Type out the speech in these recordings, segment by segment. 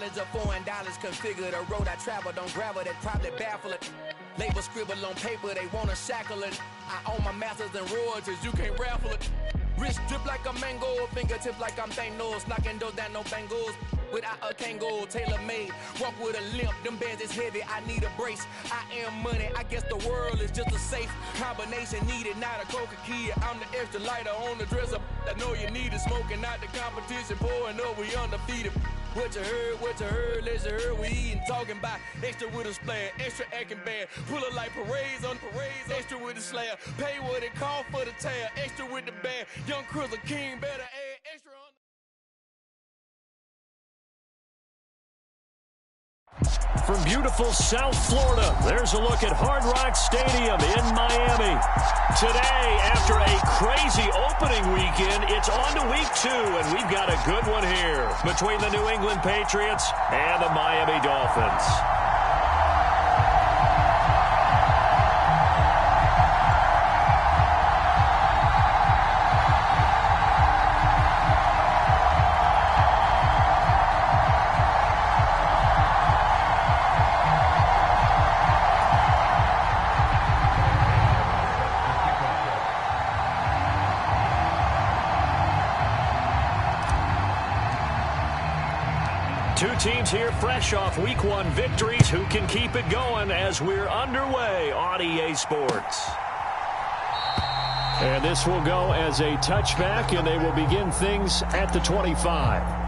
Knowledge of foreign dollars configure the road I travel. Don't gravel that probably baffle it. Label scribble on paper, they wanna shackle it. I own my masters and royalties, you can't raffle it. Wrist drip like a mango, fingertip like I'm Thanos. Knocking those down, no bangles. Without a Kango, tailor-made. Walk with a limp, them bands is heavy, I need a brace. I am money, I guess the world is just a safe combination needed, not a coca key. I'm the extra lighter on the dresser. I know you need it, smoking out the competition, pouring up, we undefeated. What you heard, let's heard, we eating, talking about extra with a splash, extra acting bad. Pull it like parades on parades, extra with the slayer. Pay what it call for the tail, extra with the band. Young Chris, a king, better add extra on. From beautiful South Florida, there's a look at Hard Rock Stadium in Miami. Today, after a crazy opening weekend, it's on to week 2, and we've got a good one here between the New England Patriots and the Miami Dolphins. Two teams here fresh off Week 1 victories who can keep it going as we're underway on EA Sports. And this will go as a touchback, and they will begin things at the 25.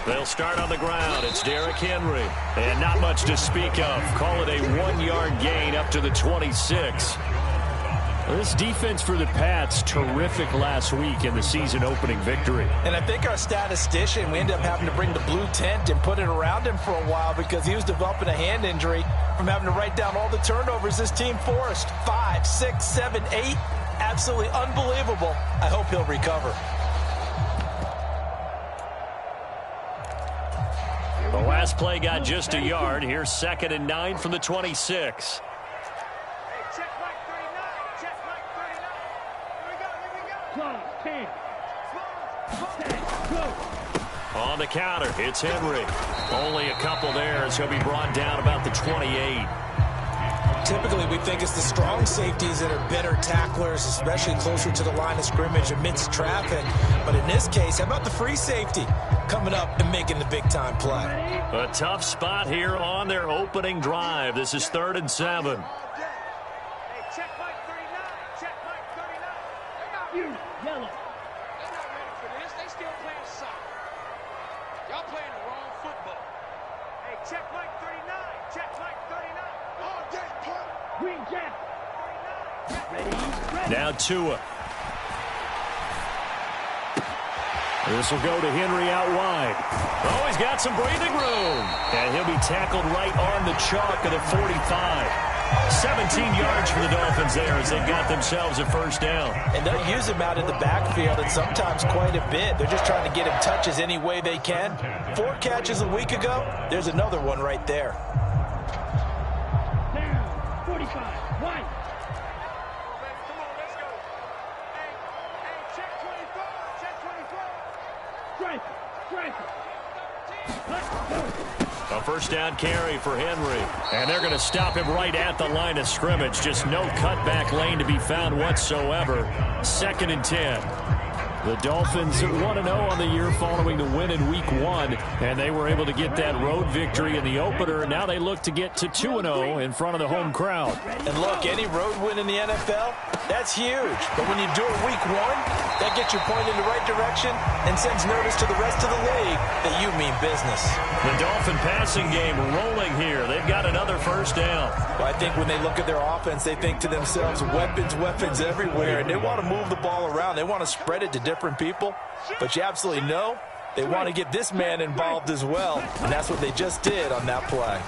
They'll start on the ground. It's Derrick Henry. And not much to speak of. Call it a 1-yard gain up to the 26. This defense for the Pats, terrific last week in the season-opening victory. And I think our statistician, we ended up having to bring the blue tent and put it around him for a while because he was developing a hand injury from having to write down all the turnovers this team forced. 5, 6, 7, 8. Absolutely unbelievable. I hope he'll recover. The last play got just a yard. Here's 2nd and 9 from the 26. On the counter, it's Henry. Only a couple there as he'll be brought down about the 28. Typically, we think it's the strong safeties that are better tacklers, especially closer to the line of scrimmage amidst traffic. But in this case, how about the free safety coming up and making the big-time play? A tough spot here on their opening drive. This is 3rd and 7. Now Tua. This will go to Henry out wide. Oh, he's got some breathing room. And he'll be tackled right on the chalk of the 45. 17 yards for the Dolphins there as they got themselves a first down. And they'll use him out in the backfield and sometimes quite a bit. They're just trying to get him touches any way they can. 4 catches a week ago. There's another one right there. Down, 45, wide. A first down carry for Henry. And they're going to stop him right at the line of scrimmage. Just no cutback lane to be found whatsoever. 2nd and 10. The Dolphins 1-0 on the year following the win in Week 1, and they were able to get that road victory in the opener, and now they look to get to 2-0 in front of the home crowd. And look, any road win in the NFL, that's huge. But when you do it Week 1, that gets you pointed in the right direction and sends notice to the rest of the league that you mean business. The Dolphin passing game rolling here. They've got another first down. Well, I think when they look at their offense, they think to themselves, weapons, weapons everywhere, and they want to move the ball around. They want to spread it to different people, but you absolutely know they want to get this man involved as well, and that's what they just did on that play.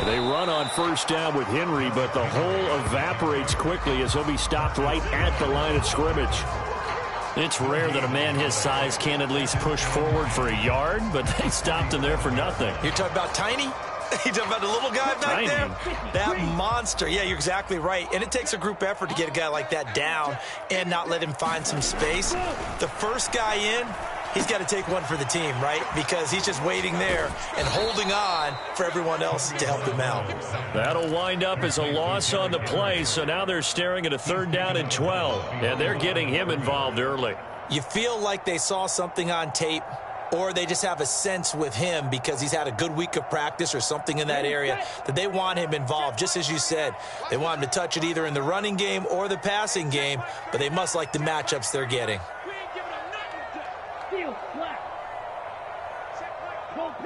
They run on first down with Henry, but the hole evaporates quickly as he'll be stopped right at the line of scrimmage. It's rare that a man his size can at least push forward for a yard, but they stopped him there for nothing. You're talking about tiny? You talking about the little guy back there? That monster. Yeah, you're exactly right. And it takes a group effort to get a guy like that down and not let him find some space. The first guy in, he's got to take one for the team, right? Because he's just waiting there and holding on for everyone else to help him out. That'll wind up as a loss on the play, so now they're staring at a 3rd down and 12, and they're getting him involved early. You feel like they saw something on tape, or they just have a sense with him because he's had a good week of practice or something in that area that they want him involved. Just as you said, they want him to touch it either in the running game or the passing game, but they must like the matchups they're getting.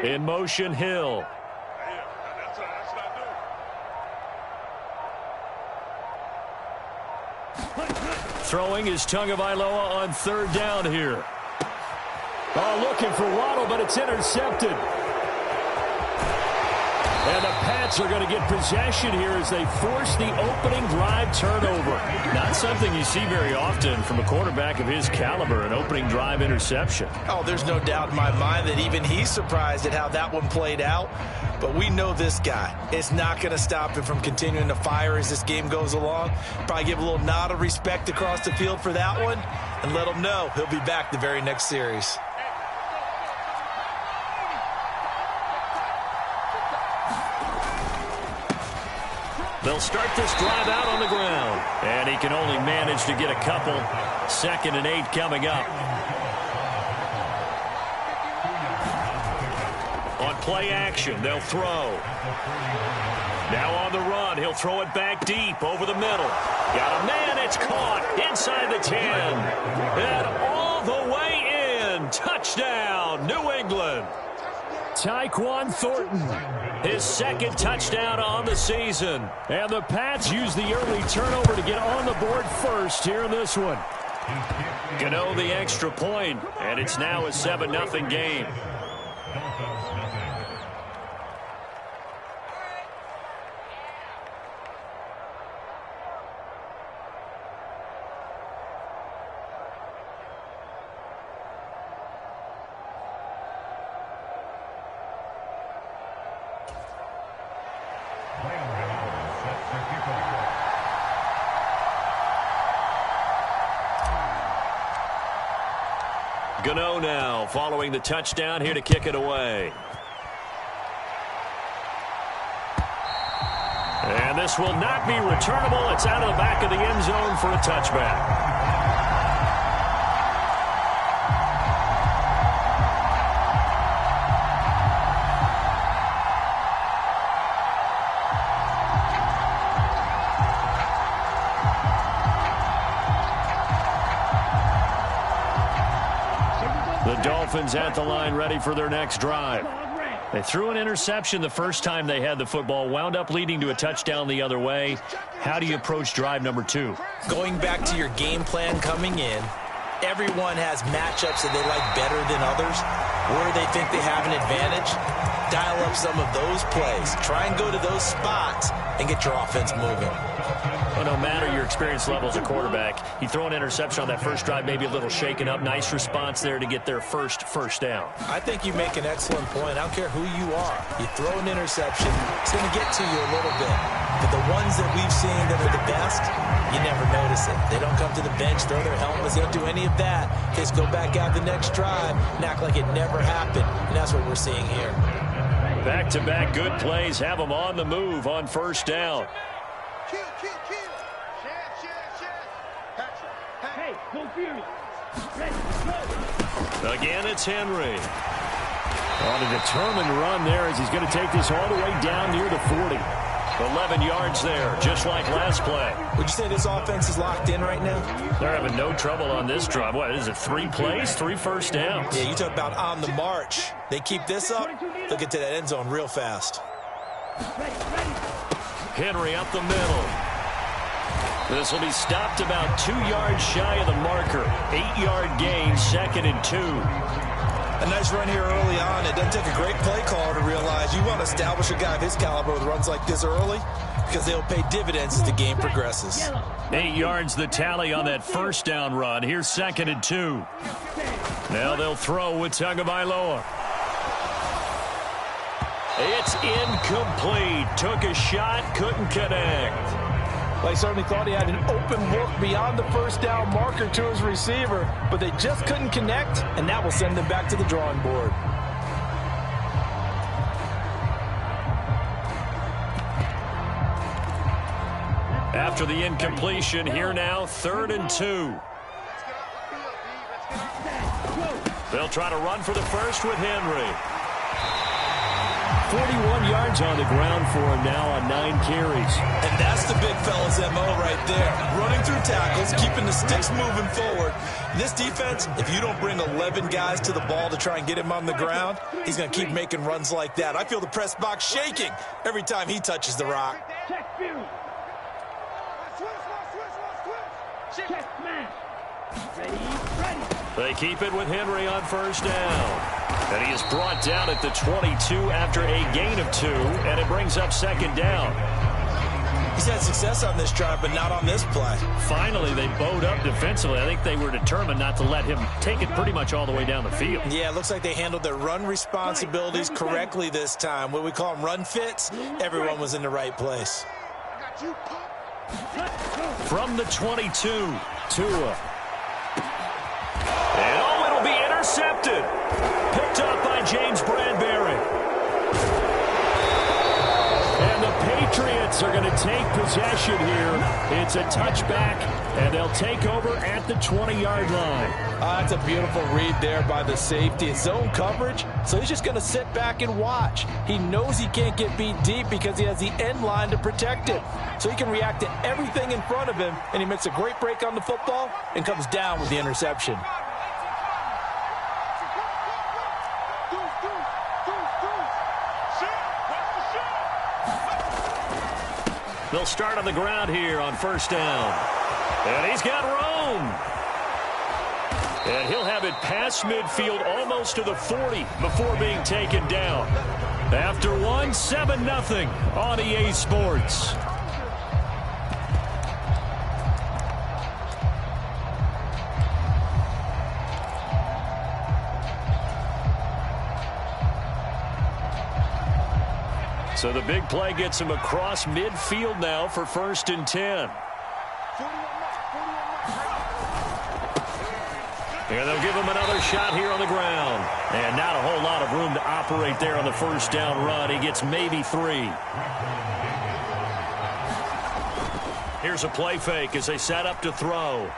In motion, Hill. Throwing is Tagovailoa on 3rd down here. Oh, looking for Waddle, but it's intercepted. And the Pats are going to get possession here as they force the opening drive turnover. Not something you see very often from a quarterback of his caliber, an opening drive interception. Oh, there's no doubt in my mind that even he's surprised at how that one played out. But we know this guy. It's not going to stop him from continuing to fire as this game goes along. Probably give a little nod of respect across the field for that one and let him know he'll be back the very next series. They'll start this drive out on the ground. And he can only manage to get a couple. 2nd and 8 coming up. On play action, they'll throw. Now on the run, he'll throw it back deep over the middle. Got a man, it's caught inside the 10. And all the way in. Touchdown, New England. Tyquan Thornton, his 2nd touchdown on the season. And the Pats use the early turnover to get on the board first here in this one. Gano the extra point, and it's now a 7-0 game. Gano now following the touchdown here to kick it away. And this will not be returnable. It's out of the back of the end zone for a touchback. Dolphins at the line ready for their next drive. They threw an interception the first time they had the football, wound up leading to a touchdown the other way. How do you approach drive number 2? Going back to your game plan coming in, everyone has matchups that they like better than others. Where they think they have an advantage, dial up some of those plays. Try and go to those spots and get your offense moving. Well, no matter your experience level as a quarterback, you throw an interception on that first drive, maybe a little shaken up. Nice response there to get their first down. I think you make an excellent point. I don't care who you are. You throw an interception, it's going to get to you a little bit. But the ones that we've seen that are the best, you never notice it. They don't come to the bench, throw their helmets. They don't do any of that. They just go back out the next drive and act like it never happened. And that's what we're seeing here. Back-to-back good plays have them on the move on first down. Hey, don't fear me. Again, it's Henry. On a determined run there as he's going to take this all the way down near the 40. 11 yards there, just like last play. Would you say this offense is locked in right now? They're having no trouble on this drive. What is it, 3 plays, 3 first downs? Yeah, you talk about on the march. They keep this up, they'll get to that end zone real fast. Henry up the middle. This will be stopped about 2 yards shy of the marker. 8-yard gain, 2nd and 2. A nice run here early on. It doesn't take a great play caller to realize you want to establish a guy of his caliber with runs like this early because they'll pay dividends as the game progresses. 8 yards the tally on that first down run. Here's 2nd and 2. Now they'll throw with Tagovailoa. It's incomplete. Took a shot, couldn't connect. Well, he certainly thought he had an open look beyond the first down marker to his receiver, but they just couldn't connect, and that will send them back to the drawing board. After the incompletion, here now, 3rd and 2. They'll try to run for the first with Henry. 41 yards on the ground for him now on 9 carries. And that's the big fella's MO right there. Running through tackles, keeping the sticks moving forward. This defense, if you don't bring 11 guys to the ball to try and get him on the ground, he's going to keep making runs like that. I feel the press box shaking every time he touches the rock. They keep it with Henry on first down. And he is brought down at the 22 after a gain of 2, and it brings up 2nd down. He's had success on this drive, but not on this play. Finally, they bowed up defensively. I think they were determined not to let him take it pretty much all the way down the field. Yeah, it looks like they handled their run responsibilities correctly this time. What we call them run fits, everyone was in the right place. From the 22, Tua. And oh, it'll be intercepted. Picked up by James Bradbury. And the Patriots are going to take possession here. It's a touchback, and they'll take over at the 20-yard line. That's a beautiful read there by the safety. It's zone coverage, so he's just going to sit back and watch. He knows he can't get beat deep because he has the end line to protect it. So he can react to everything in front of him, and he makes a great break on the football and comes down with the interception. They'll start on the ground here on first down. And he's got room. And he'll have it past midfield almost to the 40 before being taken down. After 7-0 on EA Sports. So the big play gets him across midfield now for 1st and 10. And they'll give him another shot here on the ground. And not a whole lot of room to operate there on the first down run. He gets maybe 3. Here's a play fake as they set up to throw.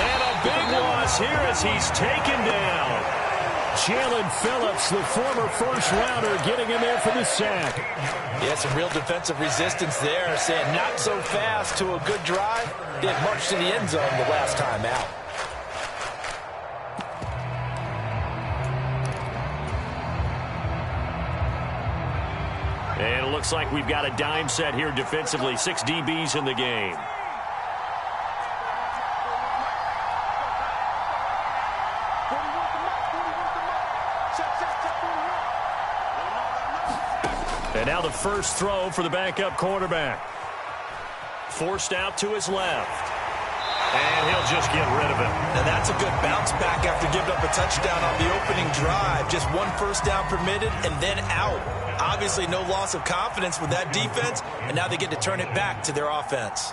And a big loss here as he's taken down. Jalen Phillips, the former first-rounder, getting in there for the sack. Yeah, some real defensive resistance there, saying not so fast to a good drive. Did march to the end zone the last time out. And it looks like we've got a dime set here defensively. 6 DBs in the game. And now the first throw for the backup quarterback. Forced out to his left. And he'll just get rid of it. Now that's a good bounce back after giving up a touchdown on the opening drive. Just 1 first down permitted and then out. Obviously no loss of confidence with that defense, and now they get to turn it back to their offense.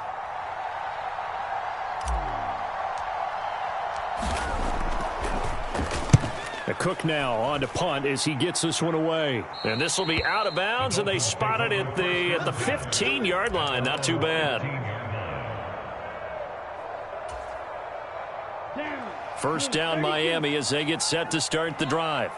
Cook now on to punt as he gets this one away. And this will be out of bounds, and they spot it at the 15-yard line. Not too bad. First down Miami as they get set to start the drive.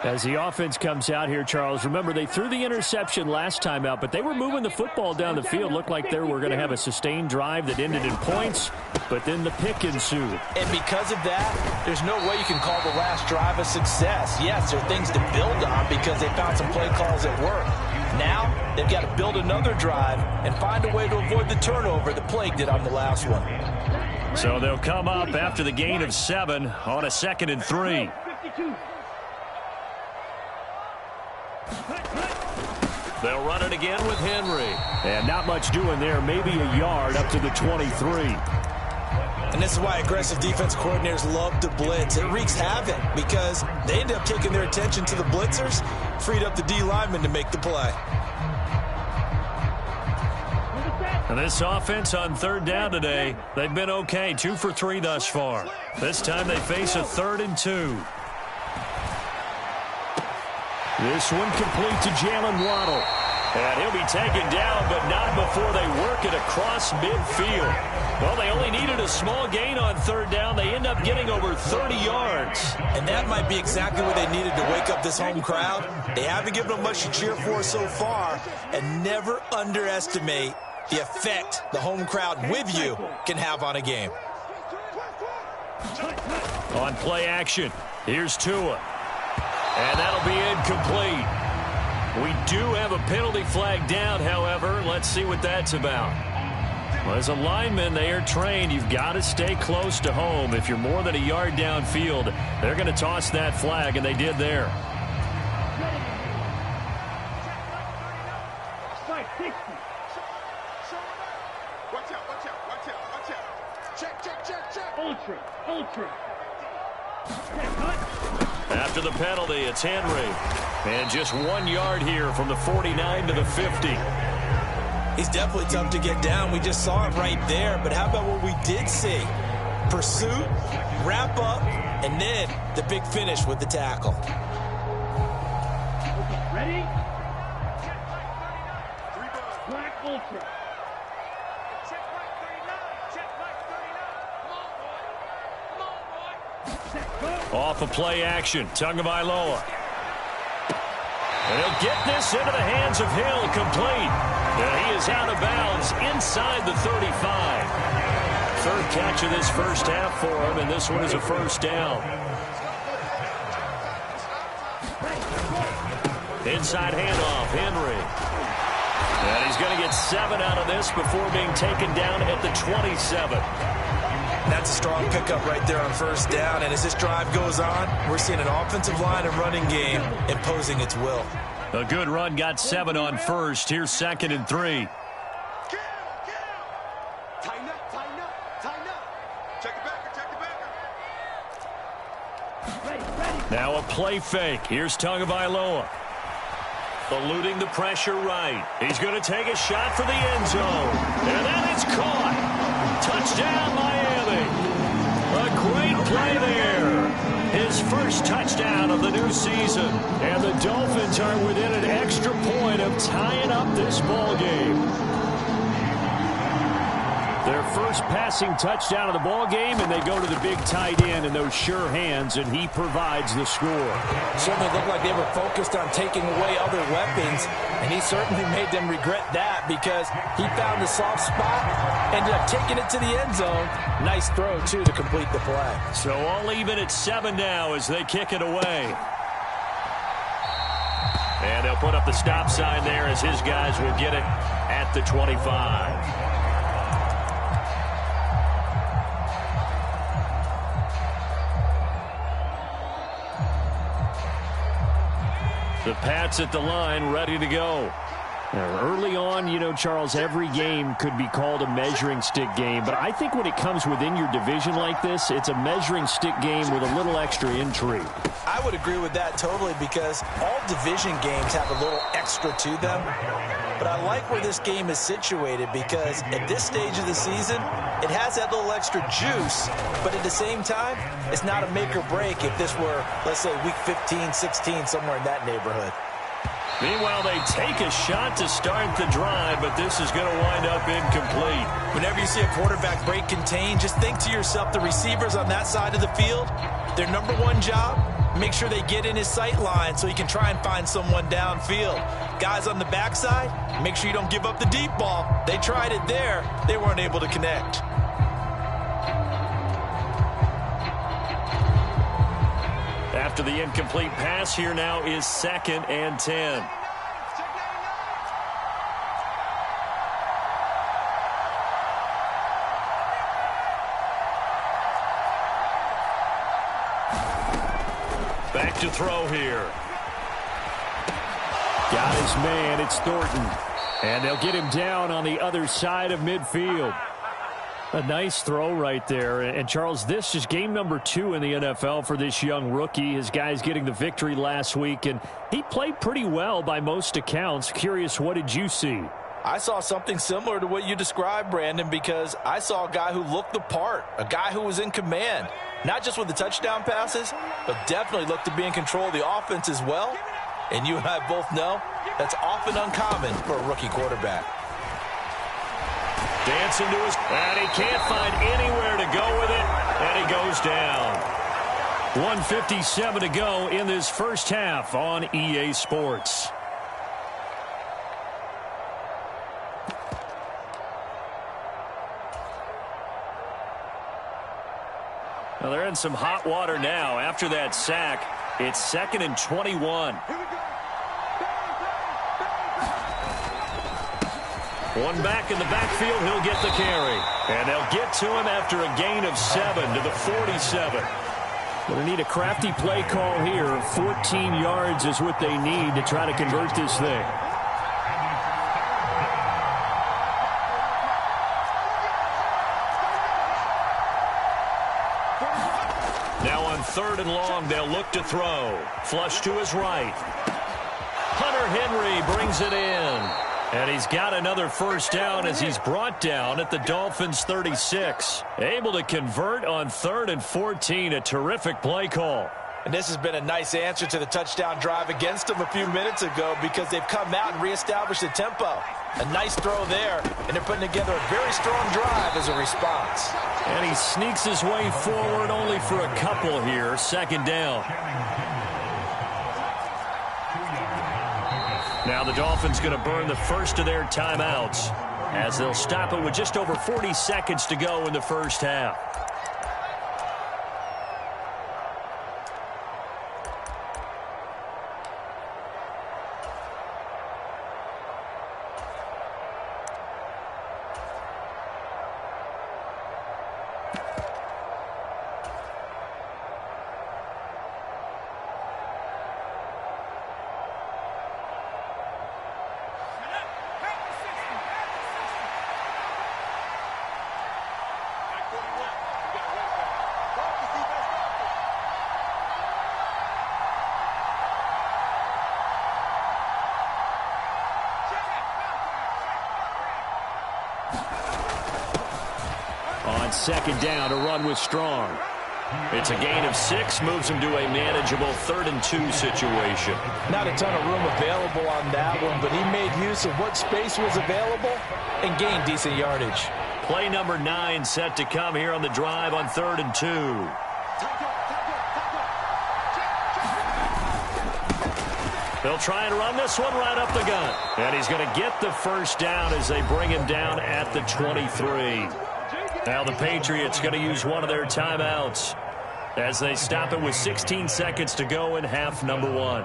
As the offense comes out here, Charles, remember they threw the interception last time out, but they were moving the football down the field. Looked like they were going to have a sustained drive that ended in points, but then the pick ensued. And because of that, there's no way you can call the last drive a success. Yes, there are things to build on because they found some play calls that work. Now, they've got to build another drive and find a way to avoid the turnover that plagued it on the last one. So they'll come up after the gain of 7 on a 2nd and 3. They'll run it again with Henry. And not much doing there, maybe a yard up to the 23. And this is why aggressive defense coordinators love to blitz. It wreaks havoc because they end up taking their attention to the blitzers, freed up the D lineman to make the play. And this offense on 3rd down today, they've been okay, 2 for 3 thus far. This time they face a 3rd and 2. This one complete to Jalen Waddle. And he'll be taken down, but not before they work it across midfield. Well, they only needed a small gain on 3rd down. They end up getting over 30 yards. And that might be exactly what they needed to wake up this home crowd. They haven't given them much to cheer for so far. And never underestimate the effect the home crowd with you can have on a game. On play action, here's Tua. And that'll be incomplete. We do have a penalty flag down, however. Let's see what that's about. Well, as a lineman, they are trained. You've got to stay close to home. If you're more than a yard downfield, they're going to toss that flag, and they did there. Ultra. After the penalty, it's Henry. And just 1 yard here from the 49 to the 50. He's definitely tough to get down. We just saw it right there. But how about what we did see? Pursuit, wrap up, and then the big finish with the tackle. Okay, ready? Black Ultra. Off of play action, Tagovailoa. And he'll get this into the hands of Hill, complete. And he is out of bounds inside the 35. 3rd catch of this first half for him, and this one is a first down. Inside handoff, Henry. And he's going to get 7 out of this before being taken down at the 27. That's a strong pickup right there on 1st down. And as this drive goes on, we're seeing an offensive line and running game imposing its will. A good run got 7 on 1st. Here's 2nd and 3. Tighten up. Check the backer. Now a play fake. Here's Tagovailoa. Eluding the pressure right. He's going to take a shot for the end zone. And that is caught. Touchdown, Miami. A great play there. His first touchdown of the new season. And the Dolphins are within an extra point of tying up this ball game. Their first passing touchdown of the ball game, and they go to the big tight end and those sure hands, and he provides the score. Certainly looked like they were focused on taking away other weapons, and he certainly made them regret that because he found the soft spot, ended up taking it to the end zone. Nice throw, too, to complete the play. So all even at 7 now as they kick it away. And they'll put up the stop sign there as his guys will get it at the 25. The Pats at the line, ready to go. Now, early on, you know, Charles, every game could be called a measuring stick game. But I think when it comes within your division like this, it's a measuring stick game with a little extra intrigue. I would agree with that totally because all division games have a little extra to them. But I like where this game is situated because at this stage of the season, it has that little extra juice. But at the same time, it's not a make or break if this were, let's say, week 15, 16, somewhere in that neighborhood. Meanwhile, they take a shot to start the drive, but this is going to wind up incomplete. Whenever you see a quarterback break contain, just think to yourself, the receivers on that side of the field, their number one job, make sure they get in his sight line so he can try and find someone downfield. Guys on the backside, make sure you don't give up the deep ball. They tried it there. They weren't able to connect. After the incomplete pass, here now is 2nd and 10. Back to throw here. Got his man. It's Thornton. And they'll get him down on the other side of midfield. A nice throw right there. And, Charles, this is game number 2 in the NFL for this young rookie. His guys getting the victory last week, and he played pretty well by most accounts. Curious, what did you see? I saw something similar to what you described, Brandon, because I saw a guy who looked the part, a guy who was in command, not just with the touchdown passes, but definitely looked to be in control of the offense as well. And you and I both know that's often uncommon for a rookie quarterback. Dancing to his, and he can't find anywhere to go with it, and he goes down. 1:57 to go in this first half on EA Sports. Well, they're in some hot water now. After that sack, it's 2nd and 21. One back in the backfield, he'll get the carry. And they'll get to him after a gain of 7 to the 47. Going to need a crafty play call here. 14 yards is what they need to try to convert this thing. Now on 3rd and long, they'll look to throw. Flush to his right. Hunter Henry brings it in. And he's got another first down as he's brought down at the Dolphins' 36. Able to convert on 3rd and 14. A terrific play call. And this has been a nice answer to the touchdown drive against them a few minutes ago because they've come out and reestablished the tempo. A nice throw there, and they're putting together a very strong drive as a response. And he sneaks his way forward only for a couple here. 2nd down. Now the Dolphins going to burn the first of their timeouts as they'll stop it with just over 40 seconds to go in the first half. On 2nd down, a run with Strong. It's a gain of 6, moves him to a manageable 3rd and 2 situation. Not a ton of room available on that one, but he made use of what space was available and gained decent yardage. Play number 9 set to come here on the drive on 3rd and 2. They'll try and run this one right up the gut. And he's going to get the first down as they bring him down at the 23. Now the Patriots going to use one of their timeouts as they stop it with 16 seconds to go in half number 1.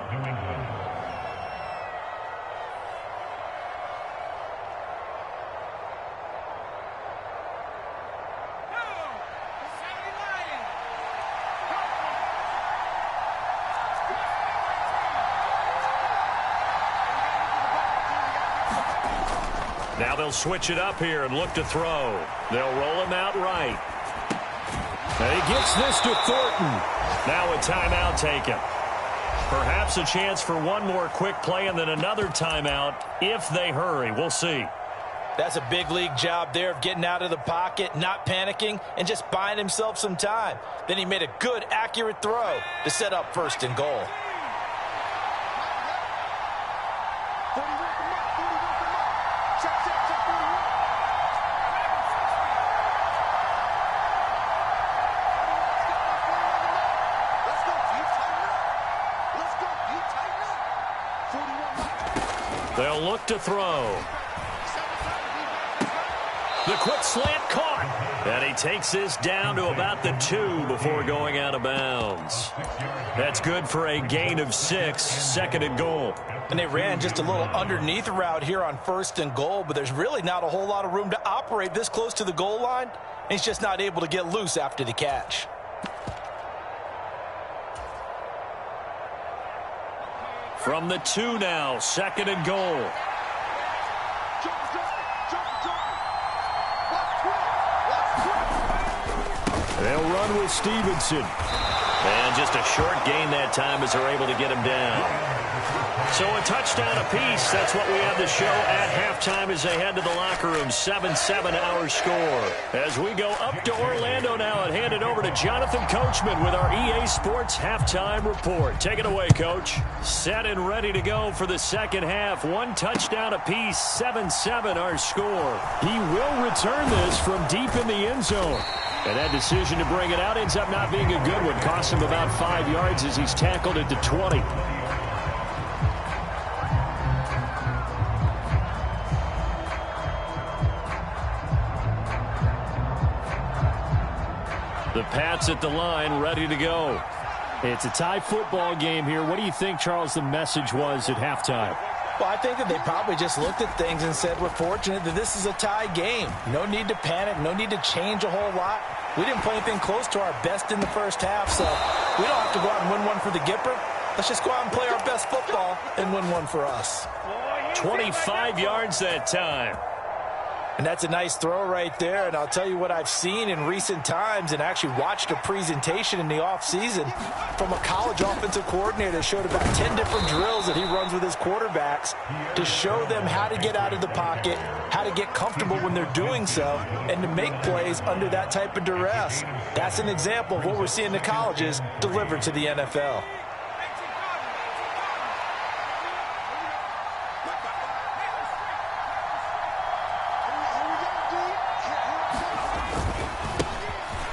Now they'll switch it up here and look to throw. They'll roll him out right. And he gets this to Thornton. Now a timeout taken. Perhaps a chance for one more quick play and then another timeout if they hurry. We'll see. That's a big league job there of getting out of the pocket, not panicking, and just buying himself some time. Then he made a good, accurate throw to set up 1st and goal. They'll look to throw. The quick slant caught. And he takes this down to about the 2 before going out of bounds. That's good for a gain of 6, 2nd and goal. And they ran just a little underneath route here on 1st and goal, but there's really not a whole lot of room to operate this close to the goal line. And he's just not able to get loose after the catch. From the 2 now, 2nd and goal. They'll run with Stevenson. And just a short gain that time as they're able to get him down. So a touchdown apiece. That's what we have to show at halftime as they head to the locker room. 7-7 our score. As we go up to Orlando now and hand it over to Jonathan Coachman with our EA Sports halftime report. Take it away, Coach. Set and ready to go for the second half. 1 touchdown apiece. 7-7 our score. He will return this from deep in the end zone. And that decision to bring it out ends up not being a good one. Costs him about 5 yards as he's tackled at the 20. The Pats at the line, ready to go. It's a tie football game here. What do you think, Charles, the message was at halftime? Well, I think that they probably just looked at things and said, we're fortunate that this is a tie game. No need to panic. No need to change a whole lot. We didn't play anything close to our best in the first half, so we don't have to go out and win one for the Gipper. Let's just go out and play our best football and win one for us. 25 yards that time. And that's a nice throw right there. And I'll tell you what I've seen in recent times and actually watched a presentation in the offseason from a college offensive coordinator that showed about 10 different drills that he runs with his quarterbacks to show them how to get out of the pocket, how to get comfortable when they're doing so, and to make plays under that type of duress. That's an example of what we're seeing the colleges delivered to the NFL.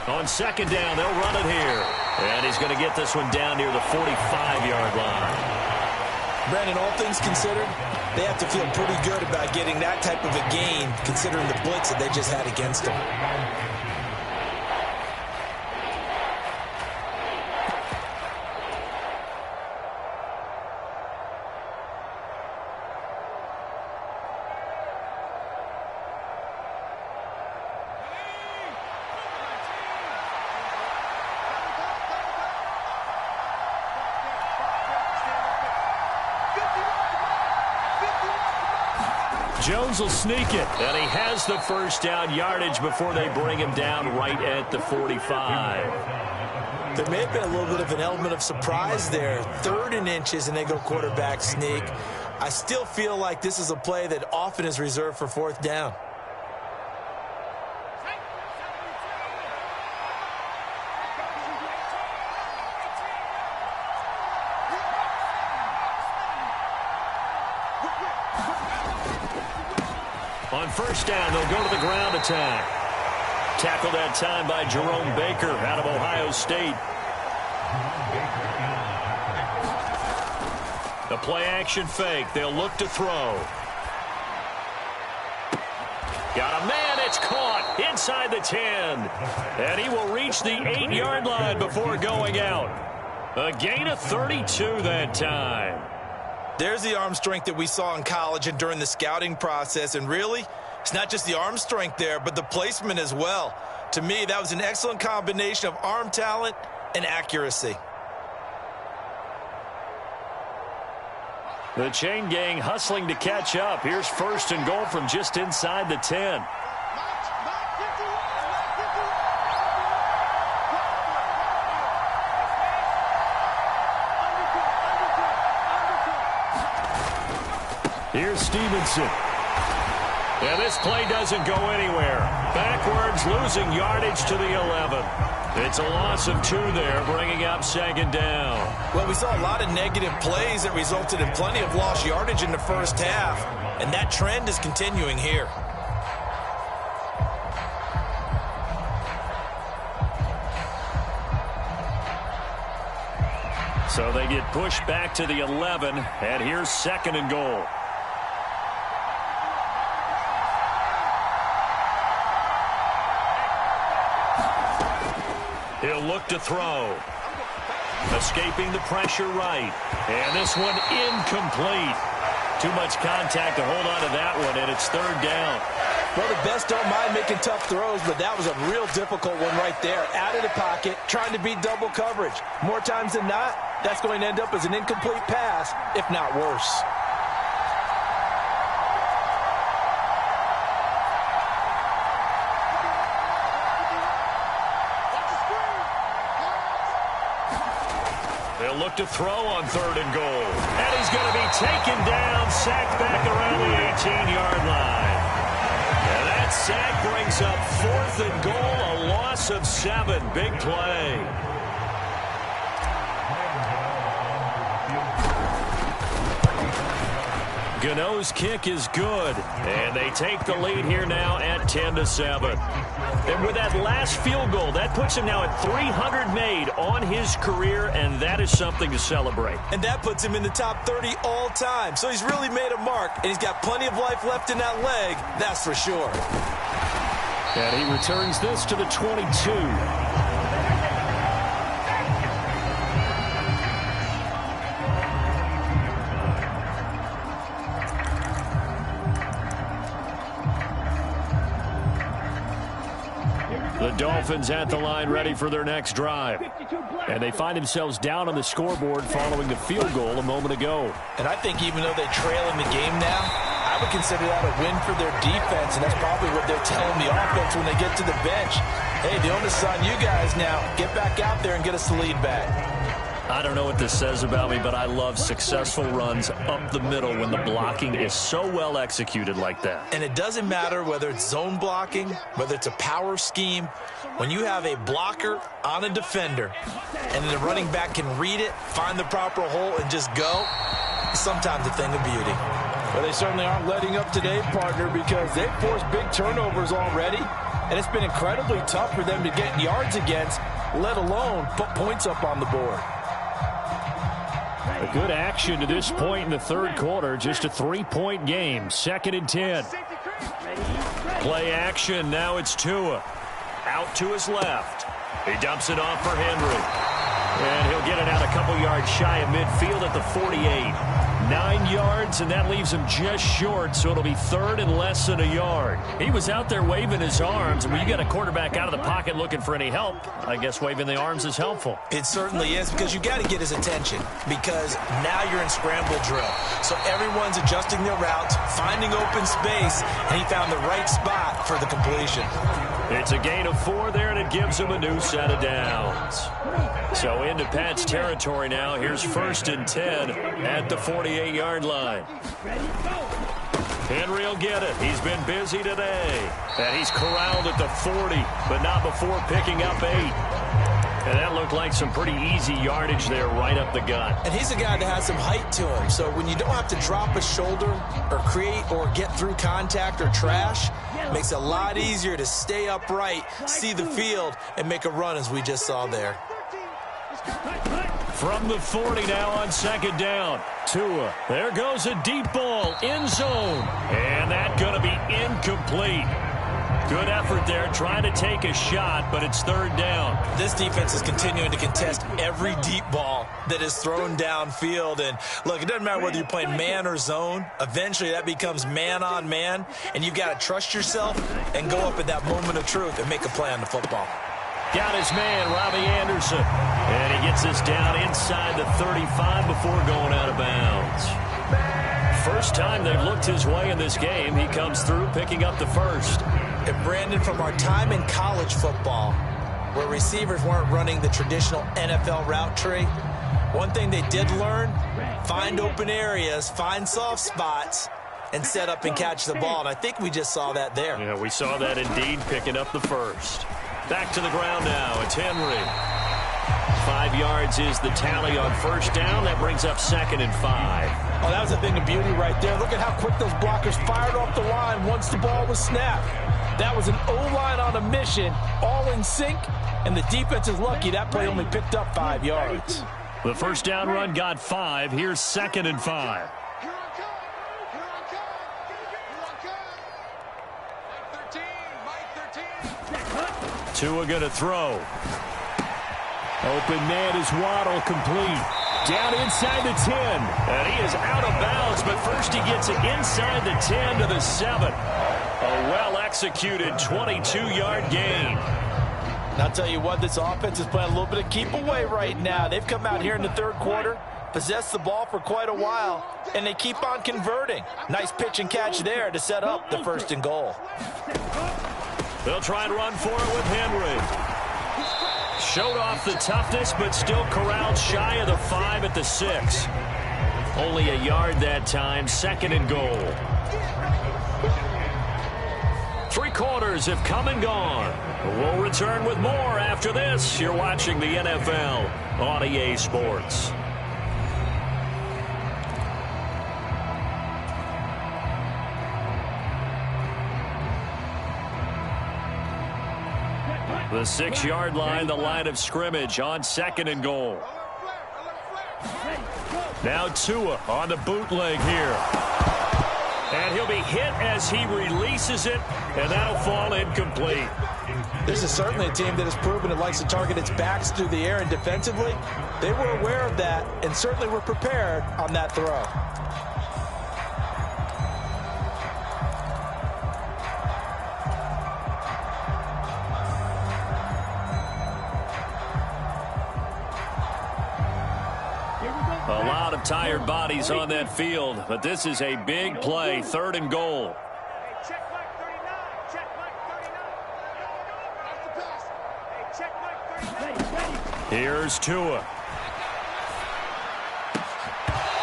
On second down, they'll run it here. And he's going to get this one down near the 45-yard line. Brandon, all things considered, they have to feel pretty good about getting that type of a gain, considering the blitz that they just had against them. Jones will sneak it, and he has the first down yardage before they bring him down right at the 45. There may have been a little bit of an element of surprise there. 3rd and inches, and they go quarterback sneak. I still feel like this is a play that often is reserved for 4th down. On first down, they'll go to the ground attack. Tackled that time by Jerome Baker out of Ohio State. The play-action fake. They'll look to throw. Got a man. It's caught inside the 10. And he will reach the 8-yard line before going out. A gain of 32 that time. There's the arm strength that we saw in college and during the scouting process. And really, it's not just the arm strength there, but the placement as well. To me, that was an excellent combination of arm talent and accuracy. The chain gang hustling to catch up. Here's 1st and goal from just inside the 10. Here's Stevenson. And this play doesn't go anywhere. Backwards, losing yardage to the 11. It's a loss of 2 there, bringing up 2nd down. Well, we saw a lot of negative plays that resulted in plenty of lost yardage in the first half, and that trend is continuing here. So they get pushed back to the 11, and here's 2nd and goal. He'll look to throw. Escaping the pressure right. And this one incomplete. Too much contact to hold on to that one, and it's third down. Well, the best don't mind making tough throws, but that was a real difficult one right there. Out of the pocket, trying to beat double coverage. More times than not, that's going to end up as an incomplete pass, if not worse. They'll look to throw on third and goal. And he's going to be taken down, sacked back around the 18-yard line. And that sack brings up fourth and goal, a loss of 7. Big play. Gano's kick is good. And they take the lead here now at 10-7. And with that last field goal, that puts him now at 300 made on his career, and that is something to celebrate. And that puts him in the top 30 all time. So he's really made a mark, and he's got plenty of life left in that leg, that's for sure. And he returns this to the 22. The Dolphins at the line ready for their next drive. And they find themselves down on the scoreboard following the field goal a moment ago. And I think even though they trail in the game now, I would consider that a win for their defense, and that's probably what they're telling the offense when they get to the bench. Hey, the onus is on you guys now. Get back out there and get us the lead back. I don't know what this says about me, but I love successful runs up the middle when the blocking is so well executed like that. And it doesn't matter whether it's zone blocking, whether it's a power scheme. When you have a blocker on a defender and the running back can read it, find the proper hole, and just go, it's sometimes a thing of beauty. Well, they certainly aren't letting up today, partner, because they've forced big turnovers already, and it's been incredibly tough for them to get yards against, let alone put points up on the board. A good action to this point in the third quarter. Just a 3-point game. 2nd and 10. Play action. Now it's Tua. Out to his left. He dumps it off for Henry. And he'll get it out a couple yards shy of midfield at the 48. 9 yards, and that leaves him just short, so it'll be third and less than a yard. He was out there waving his arms, and when you get a quarterback out of the pocket looking for any help, I guess waving the arms is helpful. It certainly is, because you got to get his attention, because now you're in scramble drill. So everyone's adjusting their routes, finding open space, and he found the right spot for the completion. It's a gain of 4 there, and it gives him a new set of downs. So into Pat's territory now. Here's 1st and 10 at the 48-yard line. Henry will get it. He's been busy today. And he's corralled at the 40, but not before picking up 8. And that looked like some pretty easy yardage there right up the gut. And he's a guy that has some height to him. So when you don't have to drop a shoulder or create or get through contact or trash, it makes it a lot easier to stay upright, see the field, and make a run as we just saw there. From the 40 now on 2nd down. Tua. There goes a deep ball. End zone. And that's going to be incomplete. Good effort there, trying to take a shot, but it's 3rd down. This defense is continuing to contest every deep ball that is thrown downfield. And, look, it doesn't matter whether you're playing man or zone. Eventually, that becomes man on man, and you've got to trust yourself and go up at that moment of truth and make a play on the football. Got his man, Robbie Anderson. And he gets this down inside the 35 before going out of bounds. First time they've looked his way in this game. He comes through picking up the first. And Brandon, from our time in college football, where receivers weren't running the traditional NFL route tree, one thing they did learn, find open areas, find soft spots, and set up and catch the ball. And I think we just saw that there. Yeah, we saw that indeed, picking up the first. Back to the ground now. It's Henry. 5 yards is the tally on 1st down. That brings up 2nd and 5. Oh, that was a thing of beauty right there. Look at how quick those blockers fired off the line once the ball was snapped. That was an O-line on a mission, all in sync, and the defense is lucky that play only picked up 5 yards. The 1st down run got 5. Here's 2nd and 5. Tua going to throw. Open man is Waddle, complete. Down inside the 10. And he is out of bounds, but first he gets it inside the 10 to the 7. A well-executed 22-yard gain. And I'll tell you what, this offense is playing a little bit of keep away right now. They've come out here in the third quarter, possessed the ball for quite a while, and they keep on converting. Nice pitch and catch there to set up the 1st and goal. They'll try and run for it with Henry. Showed off the toughness, but still corralled shy of the 5 at the 6. Only a yard that time, 2nd and goal. 3 quarters have come and gone. We'll return with more after this. You're watching the NFL on EA Sports. The 6-yard line, the line of scrimmage on 2nd and goal. Now Tua on the bootleg here. And he'll be hit as he releases it, and that'll fall incomplete. This is certainly a team that has proven it likes to target its backs through the air, and defensively, they were aware of that and certainly were prepared on that throw. A lot of tired bodies on that field, but this is a big play, 3rd and goal. Check mark 39. Check mark 39. Hey, check mark 39. Here's Tua.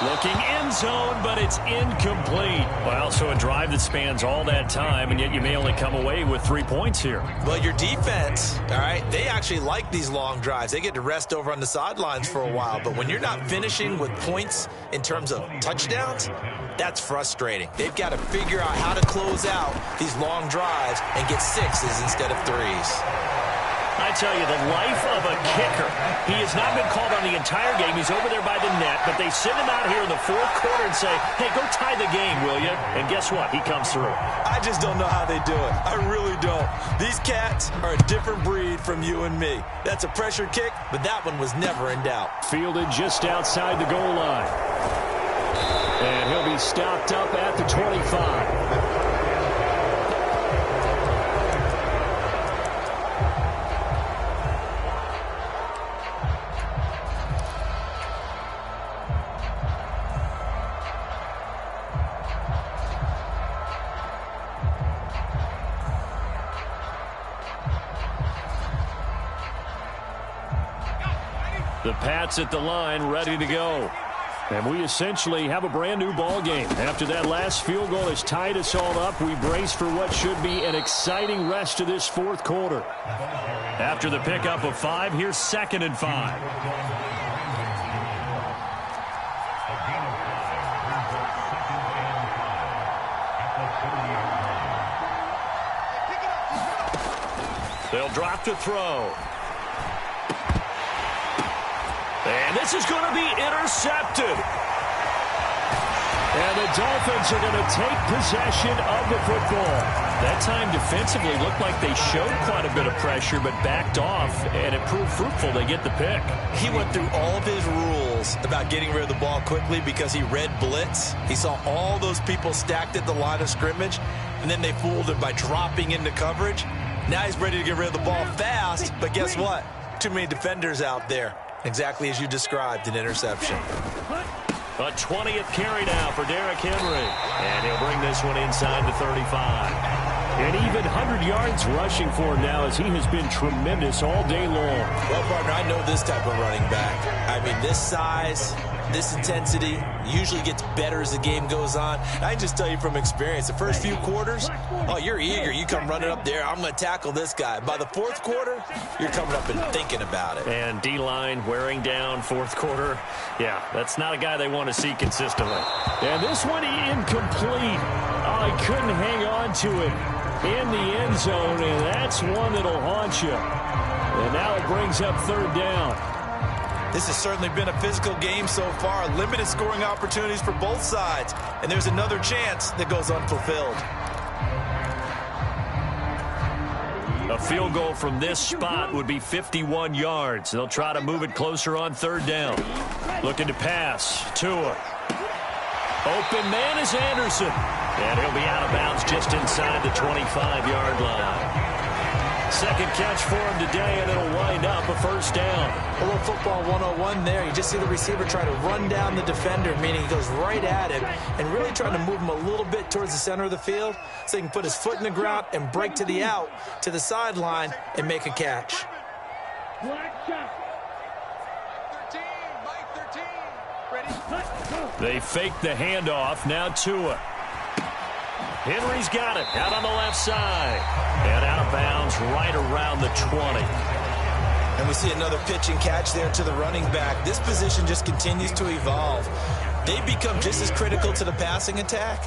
Looking end zone, but it's incomplete. Well, so a drive that spans all that time, and yet you may only come away with 3 points here. Well, your defense, all right, they actually like these long drives. They get to rest over on the sidelines for a while. But when you're not finishing with points in terms of touchdowns, that's frustrating. They've got to figure out how to close out these long drives and get 6s instead of 3s. I tell you, the life of a kicker. He has not been called on the entire game. He's over there by the net, but they send him out here in the 4th quarter and say, hey, go tie the game, will you? And guess what? He comes through. I just don't know how they do it. I really don't. These cats are a different breed from you and me. That's a pressure kick, but that one was never in doubt. Fielded just outside the goal line. And he'll be stopped up at the 25. The Pats at the line, ready to go. And we essentially have a brand new ball game. After that last field goal has tied us all up, we brace for what should be an exciting rest of this 4th quarter. After the pickup of 5, here's 2nd and 5. They'll drop to throw. And this is going to be intercepted. And the Dolphins are going to take possession of the football. That time defensively looked like they showed quite a bit of pressure but backed off, and it proved fruitful. They get the pick. He went through all of his rules about getting rid of the ball quickly because he read blitz. He saw all those people stacked at the line of scrimmage, and then they fooled him by dropping into coverage. Now he's ready to get rid of the ball fast, but guess what? Too many defenders out there. Exactly as you described, an interception. A 20th carry now for Derrick Henry. And he'll bring this one inside the 35. And even 100 yards rushing for him now as he has been tremendous all day long. Well, partner, I know this type of running back. I mean, this size, this intensity usually gets better as the game goes on. I can just tell you from experience, the first few quarters, oh, you're eager. You come running up there, I'm going to tackle this guy. By the 4th quarter, you're coming up and thinking about it. And D-line wearing down 4th quarter. Yeah, that's not a guy they want to see consistently. And this one incomplete. Oh, he couldn't hang on to it in the end zone, and that's one that'll haunt you. And now it brings up 3rd down. This has certainly been a physical game so far. Limited scoring opportunities for both sides. And there's another chance that goes unfulfilled. A field goal from this spot would be 51 yards. They'll try to move it closer on third down. Looking to pass. Tua. Open man is Anderson. And he'll be out of bounds just inside the 25-yard line. Second catch for him today, and it'll wind up a first down. A little football 101 there. You just see the receiver try to run down the defender, meaning he goes right at him and really trying to move him a little bit towards the center of the field so he can put his foot in the ground and break to the out, to the sideline, and make a catch. They fake the handoff. Now Tua. Henry's got it out on the left side. And out of bounds right around the 20. And we see another pitch and catch there to the running back. This position just continues to evolve. They become just as critical to the passing attack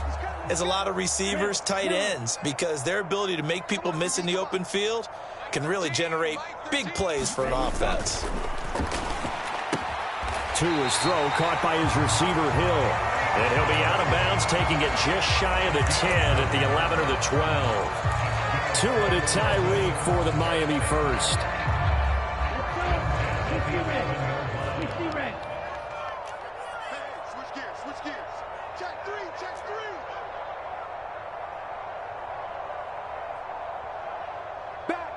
as a lot of receivers, tight ends, because their ability to make people miss in the open field can really generate big plays for an offense. Tua's throw caught by his receiver Hill. And he'll be out of bounds, taking it just shy of the 10 at the 11 or the 12. Tua to Tyreek for the Miami first. Switch gears. Check three. Back.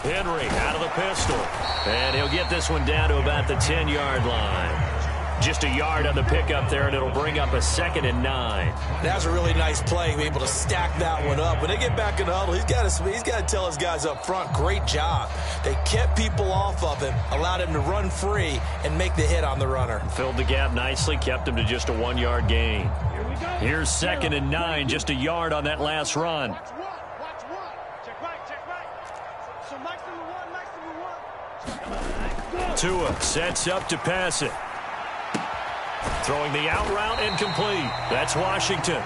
Henry out of the pistol. And he'll get this one down to about the 10-yard line. Just a yard on the pickup there, and it'll bring up a 2nd and 9. That's a really nice play, able to stack that one up. When they get back in the huddle, he's got to tell his guys up front, great job. They kept people off of him, allowed him to run free and make the hit on the runner. Filled the gap nicely, kept him to just a 1-yard gain. Here's 2nd and 9, just a yard on that last run. Watch one. Check right. So Mike's number one. Tua sets up to pass it. Throwing the out route incomplete. That's Washington.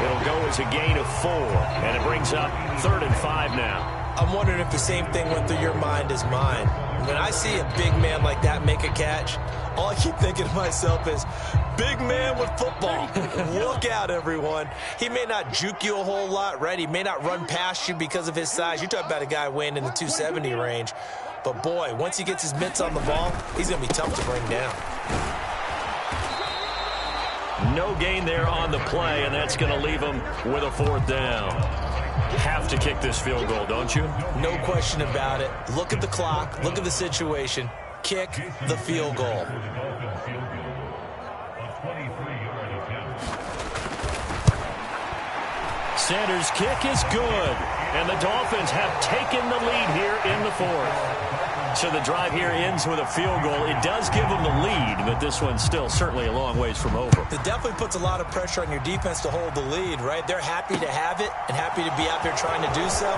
It'll go as a gain of 4, and it brings up 3rd and 5 now. I'm wondering if the same thing went through your mind as mine. When I see a big man like that make a catch, all I keep thinking to myself is, big man with football. Look out, everyone. He may not juke you a whole lot, right? He may not run past you because of his size. You're talking about a guy weighing in the 270 range. But, boy, once he gets his mitts on the ball, he's going to be tough to bring down. No gain there on the play, and that's going to leave him with a 4th down. Have to kick this field goal, don't you? No question about it. Look at the clock. Look at the situation. Kick the field goal. Sanders' kick is good, and the Dolphins have taken the lead here in the 4th. So the drive here ends with a field goal. It does give them the lead, but this one's still certainly a long ways from over. It definitely puts a lot of pressure on your defense to hold the lead, right? They're happy to have it and happy to be out there trying to do so.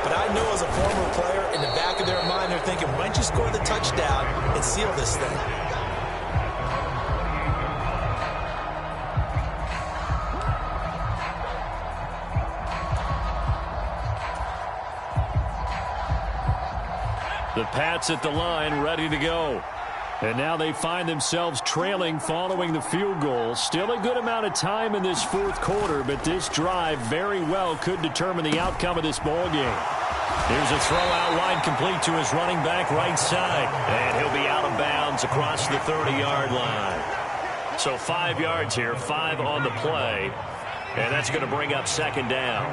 But I know as a former player, in the back of their mind, they're thinking, might just score the touchdown and seal this thing. The Pats at the line, ready to go. And now they find themselves trailing following the field goal. Still a good amount of time in this 4th quarter, but this drive very well could determine the outcome of this ball game. Here's a throw out wide, complete to his running back right side. And he'll be out of bounds across the 30-yard line. So 5 yards here, 5 on the play. And that's going to bring up 2nd down.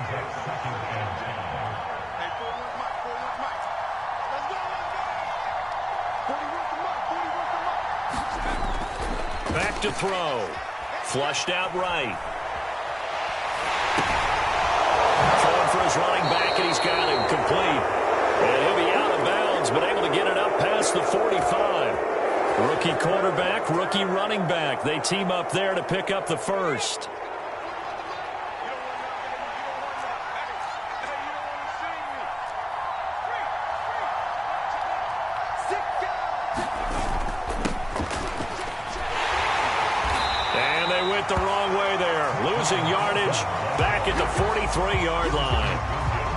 Back to throw. Flushed out right. Throwing for his running back, and he's got him complete. And he'll be out of bounds, but able to get it up past the 45. Rookie quarterback, rookie running back. They team up there to pick up the first. The wrong way there. Losing yardage back at the 43-yard line.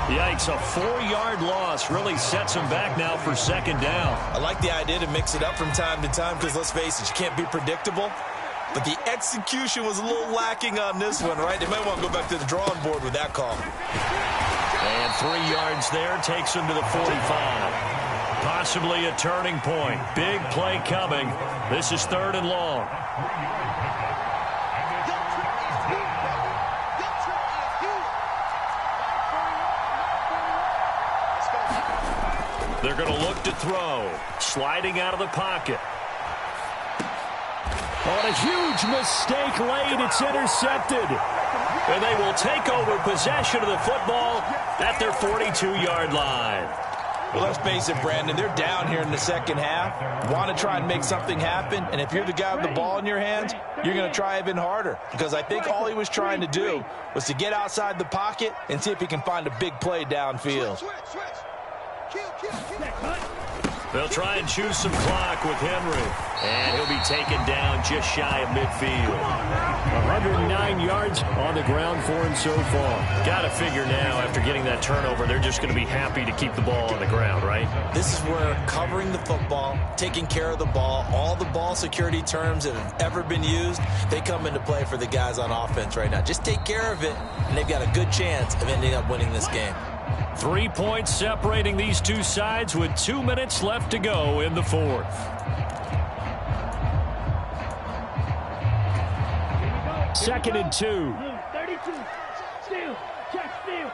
Yikes, a 4-yard loss really sets him back now for 2nd down. I like the idea to mix it up from time to time because, let's face it, you can't be predictable. but the execution was a little lacking on this one, right? They might want to go back to the drawing board with that call. And 3 yards there takes him to the 45. Possibly a turning point. Big play coming. This is 3rd and long. They're going to look to throw. Sliding out of the pocket. On a huge mistake late, it's intercepted. And they will take over possession of the football at their 42-yard line. Well, let's face it, Brandon, they're down here in the second half. Want to try and make something happen, and if you're the guy with the ball in your hands, you're going to try even harder. Because I think all he was trying to do was to get outside the pocket and see if he can find a big play downfield. They'll try and choose some clock with Henry. And he'll be taken down just shy of midfield. 109 yards on the ground for him so far. Got to figure now, after getting that turnover, they're just going to be happy to keep the ball on the ground, right? This is where covering the football, taking care of the ball, all the ball security terms that have ever been used, they come into play for the guys on offense right now. Just take care of it, and they've got a good chance of ending up winning this game. 3 points separating these two sides with 2 minutes left to go in the 4th. Second and 2. 32. Steal. Check steal.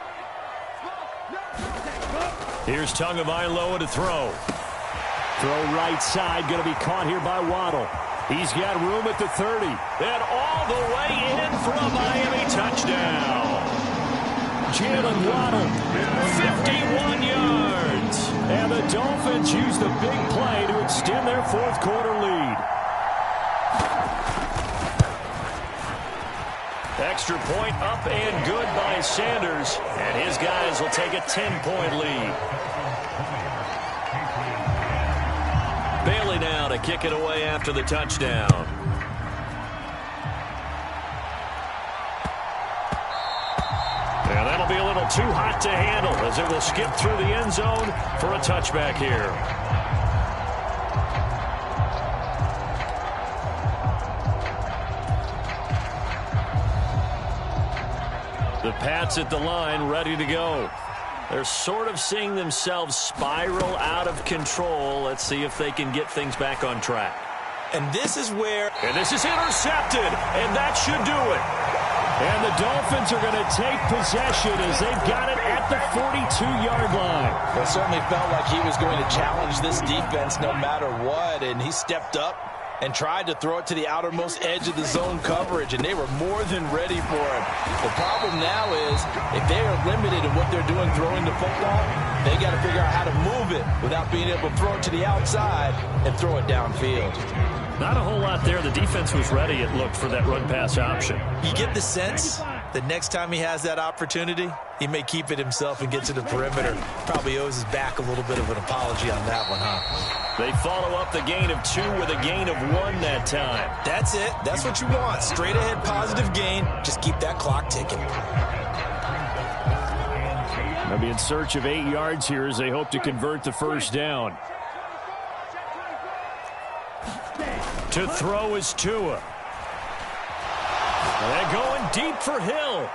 Here's Tagovailoa to throw. Throw right side, going to be caught here by Waddle. He's got room at the 30. And all the way in for a Miami touchdown. Jalen Waddle, 51 yards. And the Dolphins use the big play to extend their 4th quarter lead. Extra point up and good by Sanders. And his guys will take a 10-point lead. Bailey now to kick it away after the touchdown. And that'll be a little too hot to handle as it will skip through the end zone for a touchback here. The Pats at the line, ready to go. They're sort of seeing themselves spiral out of control. Let's see if they can get things back on track. And this is where... And this is intercepted, and that should do it. And the Dolphins are going to take possession as they've got it at the 42-yard line. Well, it certainly felt like he was going to challenge this defense no matter what, and he stepped up and tried to throw it to the outermost edge of the zone coverage, and they were more than ready for him. The problem now is if they are limited in what they're doing throwing the football, they got to figure out how to move it without being able to throw it to the outside and throw it downfield. Not a whole lot there. The defense was ready, it looked, for that run-pass option. You get the sense that next time he has that opportunity, he may keep it himself and get to the perimeter. Probably owes his back a little bit of an apology on that one, huh? They follow up the gain of 2 with a gain of 1 that time. That's it. That's what you want. Straight ahead positive gain. Just keep that clock ticking. They'll be in search of 8 yards here as they hope to convert the first down. To throw is Tua. They're going deep for Hill.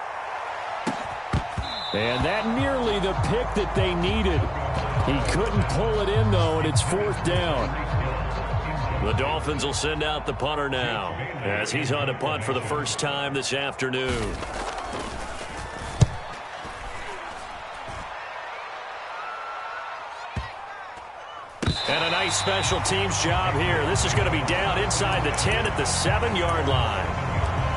And that nearly the pick that they needed. He couldn't pull it in, though, and it's 4th down. The Dolphins will send out the punter now as he's on to punt for the first time this afternoon. And a nice special teams job here. This is going to be down inside the 10 at the 7-yard line.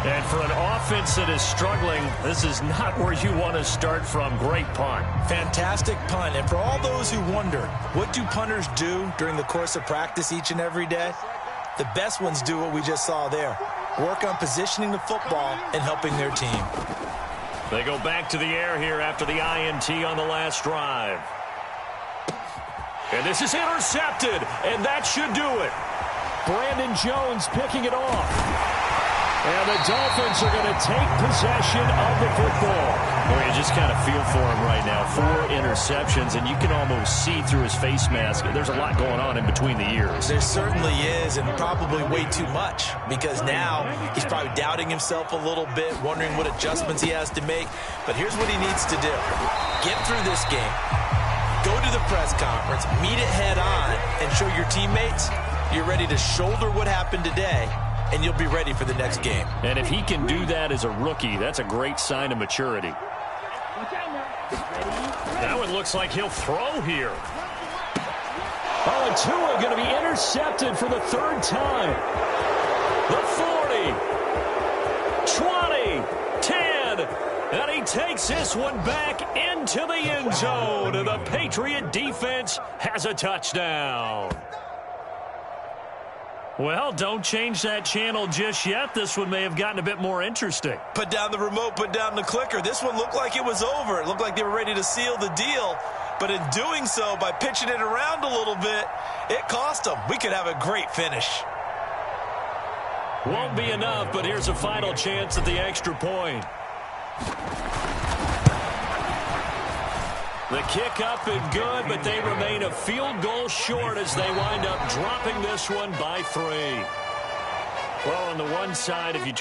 And for an offense that is struggling, this is not where you want to start from. Great punt. Fantastic punt. And for all those who wonder, what do punters do during the course of practice each and every day? The best ones do what we just saw there. Work on positioning the football and helping their team. They go back to the air here after the INT on the last drive. And this is intercepted, and that should do it. Brandon Jones picking it off. And the Dolphins are going to take possession of the football. Boy, you just kind of feel for him right now. 4 interceptions, and you can almost see through his face mask. There's a lot going on in between the ears. There certainly is, and probably way too much, because now he's probably doubting himself a little bit, wondering what adjustments he has to make. But here's what he needs to do. Get through this game. Go to the press conference, meet it head on, and show your teammates you're ready to shoulder what happened today, and you'll be ready for the next game. And if he can do that as a rookie, that's a great sign of maturity. Now it looks like he'll throw here. Oh, and Tua going to be intercepted for the 3rd time. The 40, 20, 10, and he takes this one back into the end zone, and the Patriot defense has a touchdown. Well, don't change that channel just yet. This one may have gotten a bit more interesting. Put down the remote, put down the clicker. This one looked like it was over. It looked like they were ready to seal the deal. But in doing so, by pitching it around a little bit, it cost them. We could have a great finish. Won't be enough, but here's a final chance at the extra point. The kick up and good, but they remain a field goal short as they wind up dropping this one by 3. Well, on the one side, if you try